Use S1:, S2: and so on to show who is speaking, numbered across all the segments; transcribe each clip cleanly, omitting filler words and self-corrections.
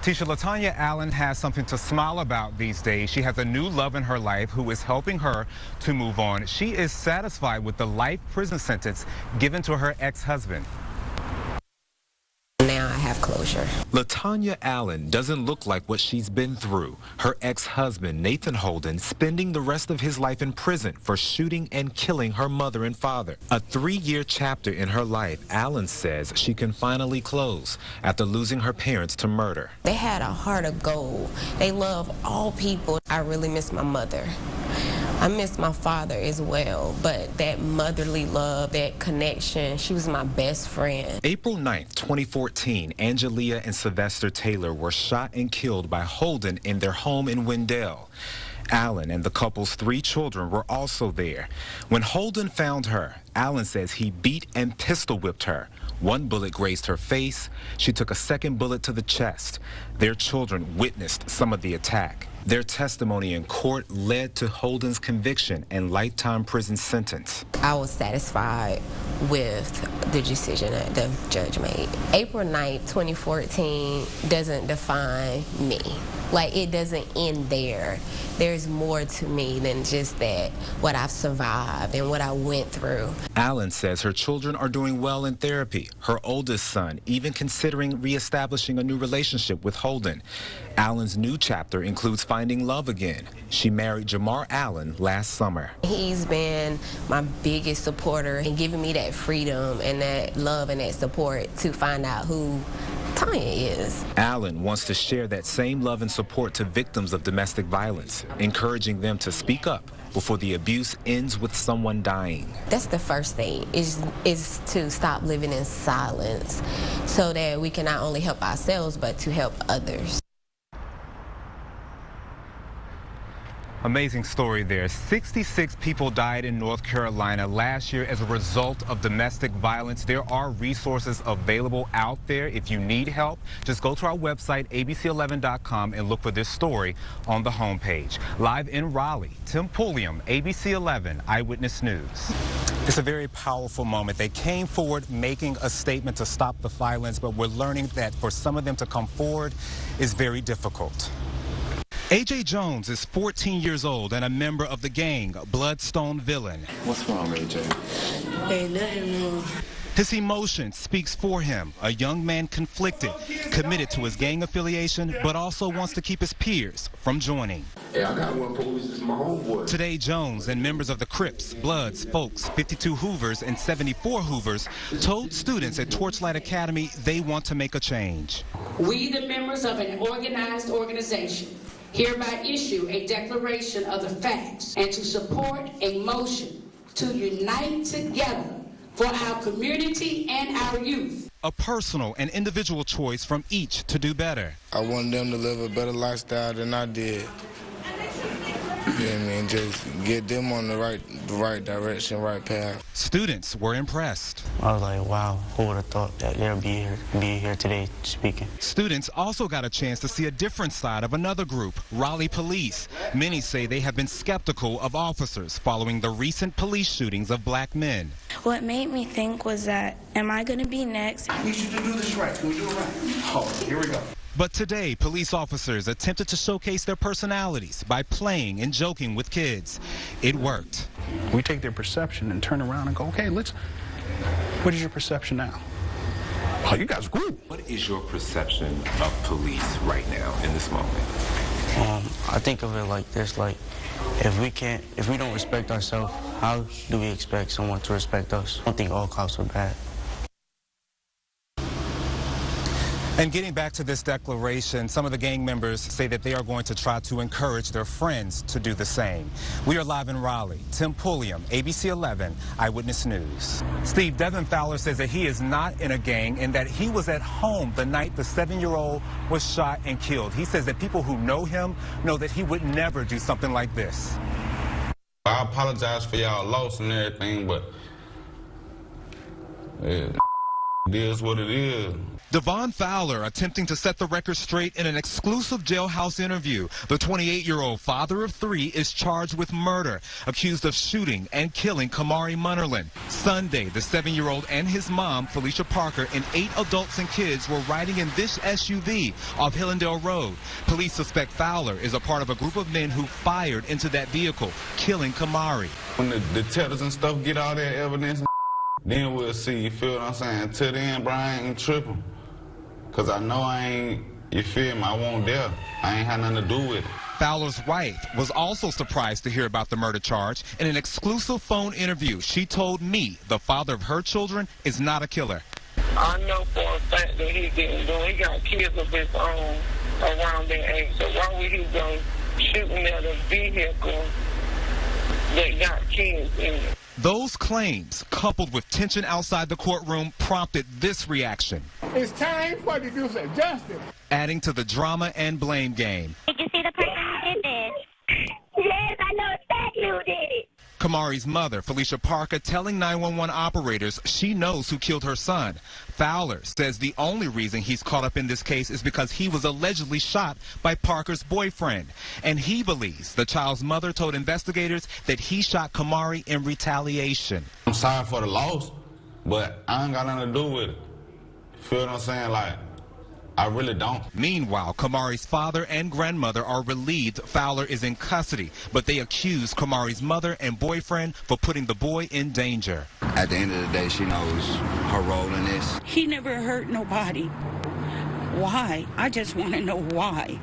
S1: Tisha, LaTanya Allen has something to smile about these days. She has a new love in her life who is helping her to move on. She is satisfied with the life prison sentence given to her ex-husband.
S2: Now I have closure.
S3: LaTanya Allen doesn't look like what she's been through. Her ex-husband, Nathan Holden, spending the rest of his life in prison for shooting and killing her mother and father. A 3-year chapter in her life, Allen says she can finally close after losing her parents to murder.
S2: They had a heart of gold. They love all people. I really miss my mother. I miss my father as well, but that motherly love, that connection, she was my best friend.
S3: April 9th, 2014, Angelia and Sylvester Taylor were shot and killed by Holden in their home in Wendell. Allen and the couple's 3 children were also there. When Holden found her, Allen says he beat and pistol whipped her. 1 bullet grazed her face. She took a 2nd bullet to the chest. Their children witnessed some of the attack. Their testimony in court led to Holden's conviction and lifetime prison sentence.
S2: I was satisfied with the decision that the judge made. April 9th, 2014 doesn't define me. Like, it doesn't end there. There's more to me than just that, what I've survived and what I went through.
S3: Allen says her children are doing well in therapy. Her oldest son even considering reestablishing a new relationship with Holden. Allen's new chapter includes finding love again. She married Jamar Allen last summer.
S2: He's been my biggest supporter and giving me that freedom and that love and that support to find out who Tanya is.
S3: Allen wants to share that same love and support to victims of domestic violence, encouraging them to speak up before the abuse ends with someone dying.
S2: That's the first thing, is to stop living in silence so that we can not only help ourselves, but to help others.
S1: Amazing story there. 66 people died in North Carolina last year as a result of domestic violence. There are resources available out there. If you need help, just go to our website, abc11.com, and look for this story on the homepage. Live in Raleigh, Tim Pulliam, ABC 11 Eyewitness News. It's a very powerful moment. They came forward making a statement to stop the violence, but we're learning that for some of them to come forward is very difficult. A.J. Jones is 14 years old and a member of the gang Bloodstone Villain.
S4: What's wrong, A.J.?
S5: Ain't nothing wrong.
S1: His emotion speaks for him, a young man conflicted, committed to his gang affiliation, but also wants to keep his peers from joining.
S4: Hey, I got one police, it's my homeboy.
S1: Today, Jones and members of the Crips, Bloods, Folks, 52 Hoovers, and 74 Hoovers told students at Torchlight Academy they want to make a change.
S6: We, the members of an organized organization, hereby issue a declaration of the facts and to support a motion to unite together for our community and our youth.
S1: A personal and individual choice from each to do better.
S7: I want them to live a better lifestyle than I did. You know what I mean? Just get them on the right direction, right path.
S1: Students were impressed.
S8: I was like, wow, who would have thought that they'll be here today speaking.
S1: Students also got a chance to see a different side of another group, Raleigh Police. Many say they have been skeptical of officers following the recent police shootings of black men.
S5: What made me think was that, am I going to be next?
S4: I need you to do this right. Can we do it right? Oh, here we go.
S1: But today, police officers attempted to showcase their personalities by playing and joking with kids. It worked.
S9: We take their perception and turn around and go, okay, what is your perception now? Oh, you guys grew.
S4: What is your perception of police right now in this moment?
S8: I think of it like this, like, if we don't respect ourselves, how do we expect someone to respect us? I don't think all cops are bad.
S1: And getting back to this declaration, some of the gang members say that they are going to try to encourage their friends to do the same. We are live in Raleigh. Tim Pulliam, ABC 11 Eyewitness News. Steve, Devin Fowler says that he is not in a gang and that he was at home the night the 7-year-old was shot and killed. He says that people who know him know that he would never do something like this.
S10: I apologize for y'all loss and everything, but yeah. It is what it is.
S3: Devon Fowler attempting to set the record straight in an exclusive jailhouse interview. The 28-year-old father of 3 is charged with murder, accused of shooting and killing Kamari Munnerlin. Sunday, the 7-year-old and his mom, Felicia Parker, and 8 adults and kids were riding in this SUV off Hillendale Road. Police suspect Fowler is a part of a group of men who fired into that vehicle, killing Kamari.
S10: When the detectives and stuff get all that evidence, then we'll see, you feel what I'm saying? Till then, bro, I ain't tripping. Because I know I ain't, you feel me, I won't dare. I ain't had nothing to do with it.
S3: Fowler's wife was also surprised to hear about the murder charge. In an exclusive phone interview, she told me the father of her children is not a killer.
S11: I know for a fact that he didn't do it. He got kids of his own around their age. So why would he go shooting at a vehicle that got kids in it?
S3: Those claims, coupled with tension outside the courtroom, prompted this reaction.
S12: It's time for you to do some justice.
S3: Adding to the drama and blame game.
S13: Did you see the person who did this? Yes, I know exactly who did it.
S3: Kamari's mother, Felicia Parker, telling 911 operators she knows who killed her son. Fowler says the only reason he's caught up in this case is because he was allegedly shot by Parker's boyfriend. And he believes the child's mother told investigators that he shot Kamari in retaliation.
S10: I'm sorry for the loss, but I ain't got nothing to do with it. Feel what I'm saying? Like, I really don't.
S3: Meanwhile, Kamari's father and grandmother are relieved Fowler is in custody, but they accuse Kamari's mother and boyfriend for putting the boy in danger.
S14: At the end of the day, she knows her role in this.
S15: He never hurt nobody. Why? I just want to know why.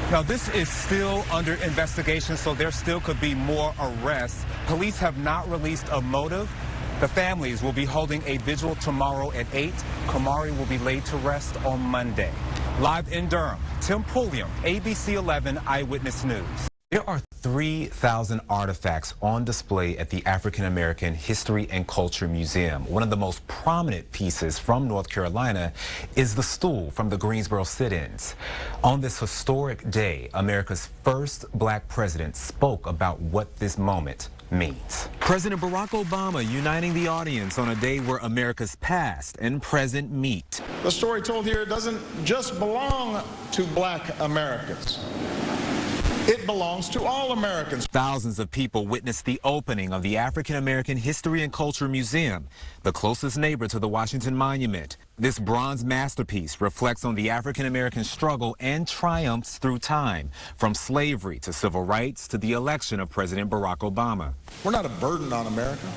S1: Now, this is still under investigation, so there still could be more arrests. Police have not released a motive. The families will be holding a vigil tomorrow at 8. Kamari will be laid to rest on Monday. Live in Durham, Tim Pulliam, ABC 11 Eyewitness News.
S3: There are 3,000 artifacts on display at the African American History and Culture Museum. One of the most prominent pieces from North Carolina is the stool from the Greensboro sit-ins. On this historic day, America's first black president spoke about what this moment means. President Barack Obama uniting the audience on a day where America's past and present meet.
S16: The story told here doesn't just belong to black Americans. It belongs to all Americans.
S3: Thousands of people witnessed the opening of the African American History and Culture Museum, the closest neighbor to the Washington Monument. This bronze masterpiece reflects on the African American struggle and triumphs through time, from slavery to civil rights to the election of President Barack Obama.
S16: We're not a burden on America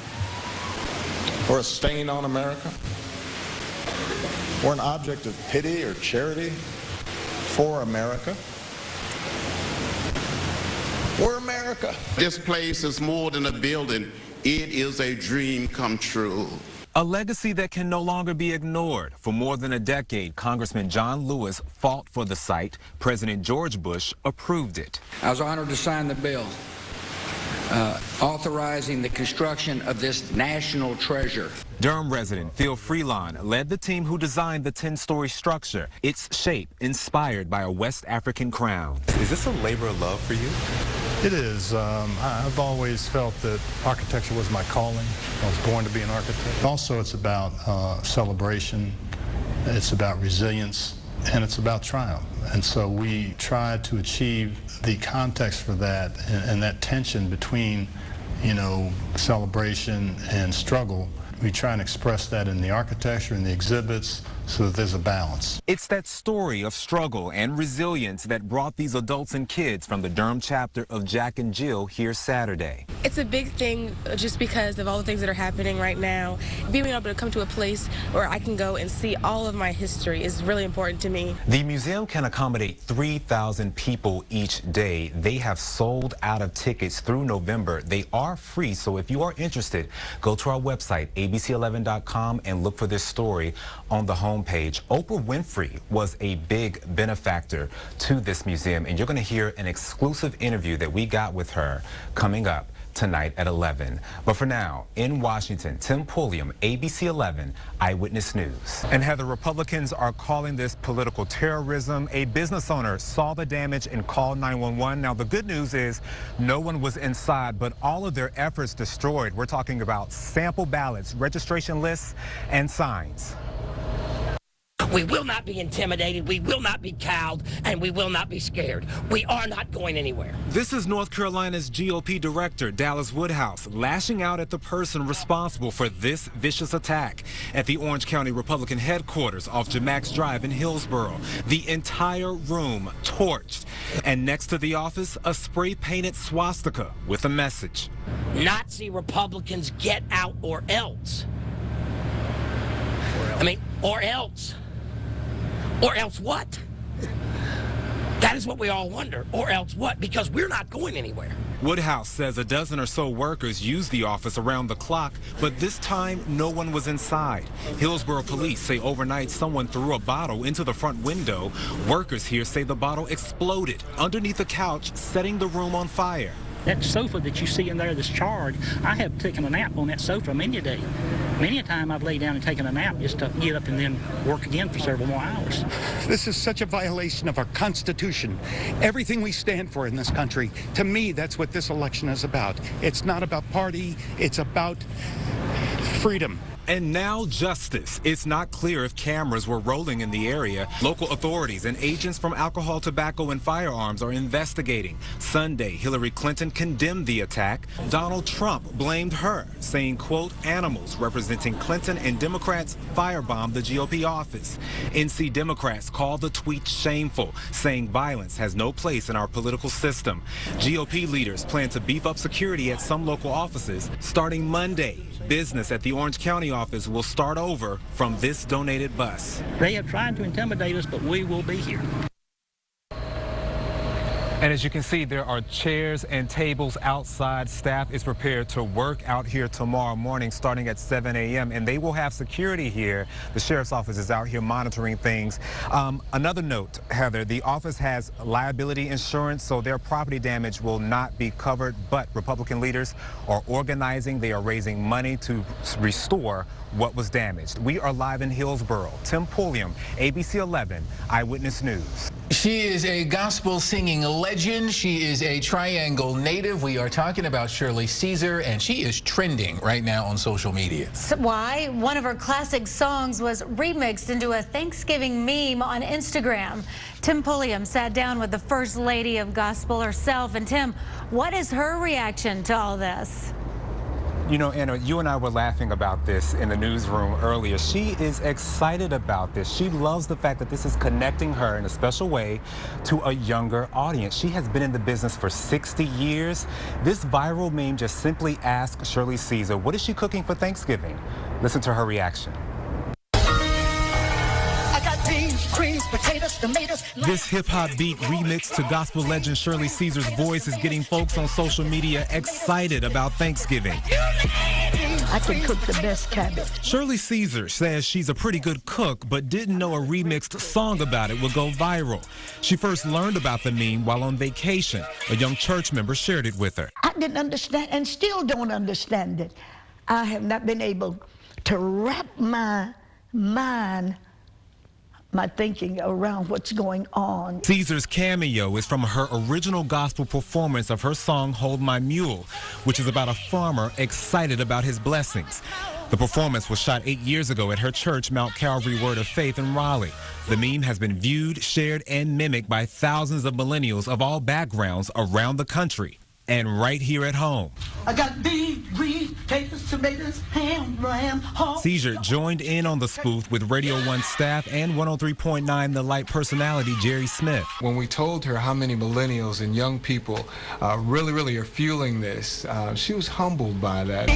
S16: or a stain on America. We're an object of pity or charity for America. We're America.
S17: This place is more than a building. It is a dream come true.
S3: A legacy that can no longer be ignored. For more than a decade, Congressman John Lewis fought for the site. President George Bush approved it.
S18: I was honored to sign the bill authorizing the construction of this national treasure.
S3: Durham resident Phil Freelon led the team who designed the 10-story structure. Its shape inspired by a West African crown.
S1: Is this a labor of love for you?
S19: It is. I've always felt that architecture was my calling. I was born to be an architect. Also, it's about celebration, it's about resilience, and it's about triumph. And so we try to achieve the context for that and that tension between, you know, celebration and struggle. We try and express that in the architecture and the exhibits so that there's a balance.
S3: It's that story of struggle and resilience that brought these adults and kids from the Durham chapter of Jack and Jill here Saturday.
S20: It's a big thing just because of all the things that are happening right now. Being able to come to a place where I can go and see all of my history is really important to me.
S3: The museum can accommodate 3,000 people each day. They have sold out of tickets through November. They are free, so if you are interested, go to our website, abc11.com, and look for this story on the homepage. Oprah Winfrey was a big benefactor to this museum, and you're going to hear an exclusive interview that we got with her coming up.
S1: tonight at 11. But for now, in Washington, Tim Pulliam, ABC 11 Eyewitness News. And Heather, Republicans are calling this political terrorism. A business owner saw the damage and called 911. Now, the good news is no one was inside, but all of their efforts destroyed. We're talking about sample ballots, registration lists, and signs.
S21: We will not be intimidated, we will not be cowed, and we will not be scared. We are not going anywhere.
S3: This is North Carolina's GOP director, Dallas Woodhouse, lashing out at the person responsible for this vicious attack at the Orange County Republican headquarters off Jamax Drive in Hillsborough. The entire room torched. And next to the office, a spray-painted swastika with a message.
S21: Nazi Republicans, get out or else. Or else. Or else what? That is what we all wonder. Or else what? Because we're not going anywhere.
S3: Woodhouse says a dozen or so workers used the office around the clock, but this time no one was inside. Hillsborough police say overnight someone threw a bottle into the front window. Workers here say the bottle exploded underneath the couch, setting the room on fire.
S22: That sofa that you see in there that's charred, I have taken a nap on that sofa many a day. Many a time I've laid down and taken a nap just to get up and then work again for several more hours.
S9: This is such a violation of our Constitution. Everything we stand for in this country, to me, that's what this election is about. It's not about party, it's about freedom.
S3: And now justice. It's not clear if cameras were rolling in the area. Local authorities and agents from alcohol, tobacco, and firearms are investigating. Sunday, Hillary Clinton condemned the attack. Donald Trump blamed her, saying, quote, animals representing Clinton and Democrats firebombed the GOP office. NC Democrats called the tweet shameful, saying violence has no place in our political system. GOP leaders plan to beef up security at some local offices starting Monday. Business at the Orange County office will start over from this donated bus.
S22: They have tried to intimidate us, but we will be here.
S1: And as you can see, there are chairs and tables outside. Staff is prepared to work out here tomorrow morning starting at 7 a.m. and they will have security here. The sheriff's office is out here monitoring things. Another note, Heather, the office has liability insurance, so their property damage will not be covered, but Republican leaders are organizing. They are raising money to restore what was damaged. We are live in Hillsborough. Tim Pulliam, ABC 11 Eyewitness News.
S23: She is a gospel singing legend. She is a Triangle native. We are talking about Shirley Caesar, and she is trending right now on social media.
S24: Why? One of her classic songs was remixed into a Thanksgiving meme on Instagram. Tim Pulliam sat down with the First Lady of Gospel herself. And Tim, what is her reaction to all this?
S1: You know, Anna, you and I were laughing about this in the newsroom earlier. She is excited about this. She loves the fact that this is connecting her in a special way to a younger audience. She has been in the business for 60 years. This viral meme just simply asked Shirley Caesar, what is she cooking for Thanksgiving? Listen to her reaction.
S3: This hip-hop beat remixed to gospel legend Shirley Caesar's voice is getting folks on social media excited about Thanksgiving.
S25: I can cook the best cabbage.
S3: Shirley Caesar says she's a pretty good cook, but didn't know a remixed song about it would go viral. She first learned about the meme while on vacation. A young church member shared it with her.
S25: I didn't understand and still don't understand it. I have not been able to wrap my mind, my thinking around what's going on.
S3: Caesar's cameo is from her original gospel performance of her song Hold My Mule, which is about a farmer excited about his blessings. The performance was shot 8 years ago at her church, Mount Calvary Word of Faith in Raleigh. The meme has been viewed, shared, and mimicked by thousands of millennials of all backgrounds around the country and right here at home.
S25: I got beef, greens, potatoes, tomatoes, ham, lamb,
S3: Caesar joined in on the spoof with Radio 1 staff and 103.9 The Light personality Jerry Smith.
S26: When we told her how many millennials and young people really are fueling this, she was humbled by that.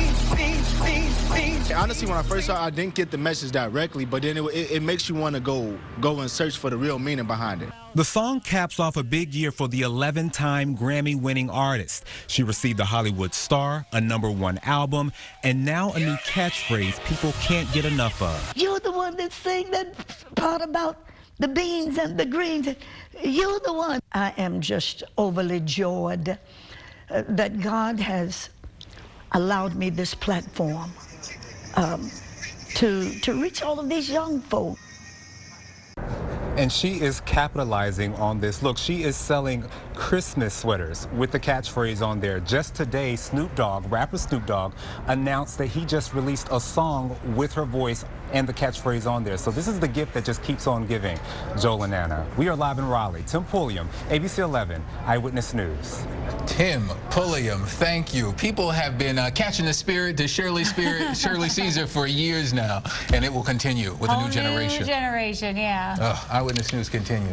S7: Honestly, when I first saw it, I didn't get the message directly, but then it makes you want to go and search for the real meaning behind it.
S3: The song caps off a big year for the 11-time Grammy-winning artist. She received a Hollywood Star, a #1 album, and now a new catchphrase people can't get enough of.
S25: You're the one that sang that part about the beans and the greens. You're the one. I am just overly joyed that God has allowed me this platform to reach all of these young folks.
S1: And she is capitalizing on this. Look, she is selling Christmas sweaters with the catchphrase on there. Just today, Snoop Dogg, rapper Snoop Dogg, announced that he just released a song with her voice and the catchphrase on there. So this is the gift that just keeps on giving. Joel and Anna. We are live in Raleigh. Tim Pulliam, ABC 11, Eyewitness News.
S23: Tim Pulliam, thank you. People have been catching the spirit to Shirley Caesar for years now, and it will continue with a new generation.
S24: New generation, yeah.
S23: Eyewitness News continues.